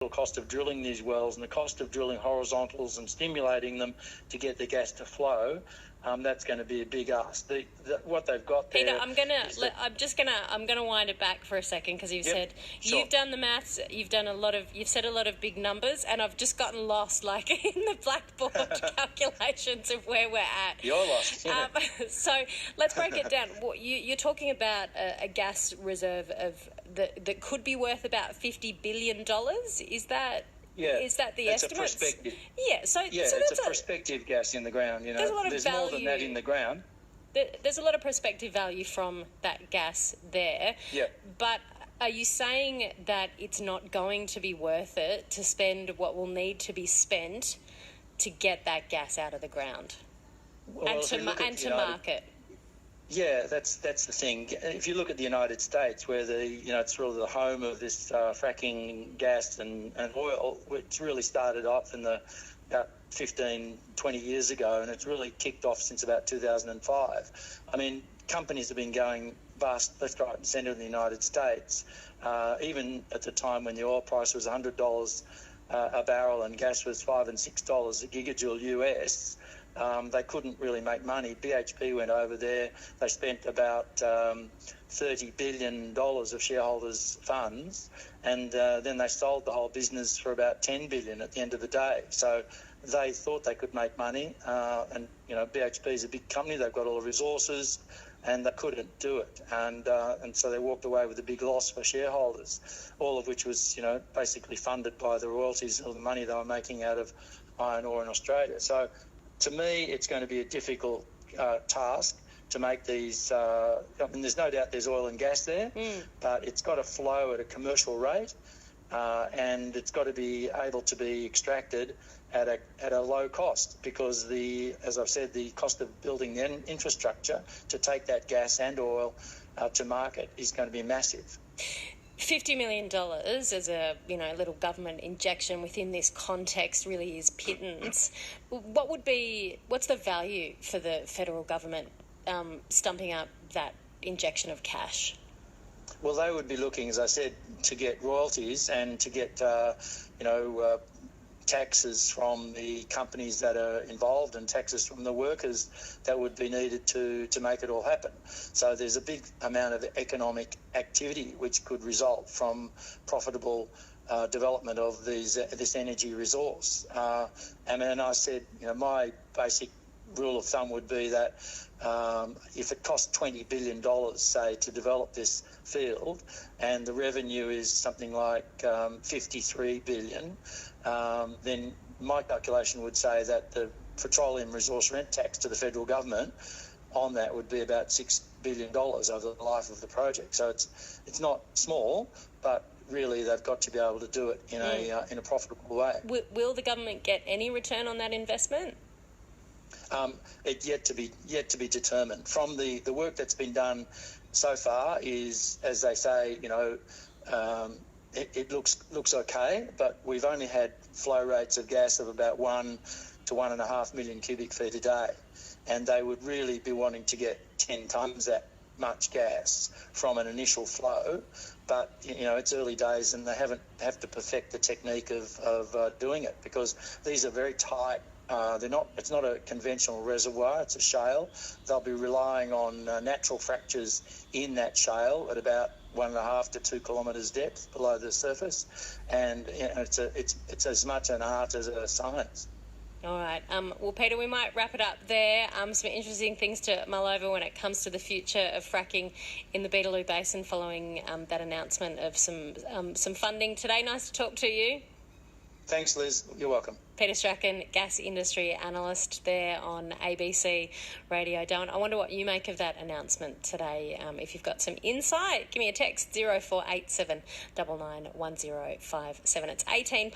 cost of drilling these wells and the cost of drilling horizontals and stimulating them to get the gas to flow, that's going to be a big ask. What they've got there. Peter, I'm gonna wind it back for a second because you've said sure. You've done the maths. You've said a lot of big numbers, and I've just gotten lost, like in the blackboard calculations of where we're at. You're lost. Yeah. So let's break it down. You're talking about a gas reserve that could be worth about $50 billion. Is that? Yeah, is that the it's estimate? A prospective. Yeah, so it's a prospective gas in the ground. You know, there's more than that in the ground. There's a lot of prospective value from that gas there. Yeah. But are you saying that it's not going to be worth it to spend what will need to be spent to get that gas out of the ground and to market? Yeah, that's the thing. If you look at the United States, where it's really the home of this fracking gas and oil, which really started off in about 15, 20 years ago, and it's really kicked off since about 2005. I mean, companies have been going bust left, right and centre in the United States, even at the time when the oil price was $100 a barrel and gas was $5 and $6 a gigajoule US. They couldn't really make money. BHP went over there. They spent about $30 billion of shareholders' funds, and then they sold the whole business for about $10 billion at the end of the day. So they thought they could make money, and BHP is a big company. They've got all the resources, and they couldn't do it, and so they walked away with a big loss for shareholders, all of which was basically funded by the royalties or the money they were making out of iron ore in Australia. So to me, it's going to be a difficult task to make these. There's no doubt there's oil and gas there, but it's got to flow at a commercial rate, and it's got to be able to be extracted at a low cost, because as I've said, the cost of building the infrastructure to take that gas and oil to market is going to be massive. $50 million as a little government injection within this context really is pittance. What's the value for the federal government stumping up that injection of cash? Well, they would be looking, as I said, to get royalties and to get taxes from the companies that are involved and taxes from the workers that would be needed to make it all happen. So there's a big amount of economic activity which could result from profitable development of this energy resource. And then I said, my basic rule of thumb would be that if it costs $20 billion, say, to develop this field, and the revenue is something like $53 billion, then my calculation would say that the petroleum resource rent tax to the federal government on that would be about $6 billion over the life of the project. So it's not small, but really they've got to be able to do it in a profitable way. Will the government get any return on that investment? It's yet to be determined. From the work that's been done so far is, as they say, it looks okay, but we've only had flow rates of gas of about 1 to 1.5 million cubic feet a day, and they would really be wanting to get 10 tonnes that much gas from an initial flow. But it's early days, and they have to perfect the technique of doing it, because these are very tight. It's not a conventional reservoir, it's a shale. They'll be relying on natural fractures in that shale at about 1.5 to 2 kilometres depth below the surface, and it's as much an art as a science. All right. Well, Peter, we might wrap it up there. Some interesting things to mull over when it comes to the future of fracking in the Beetaloo Basin following that announcement of some funding today. Nice to talk to you. Thanks, Liz. You're welcome. Peter Strachan, gas industry analyst there on ABC Radio Darwin. I wonder what you make of that announcement today. If you've got some insight, give me a text, 0487 991057. It's 5:18.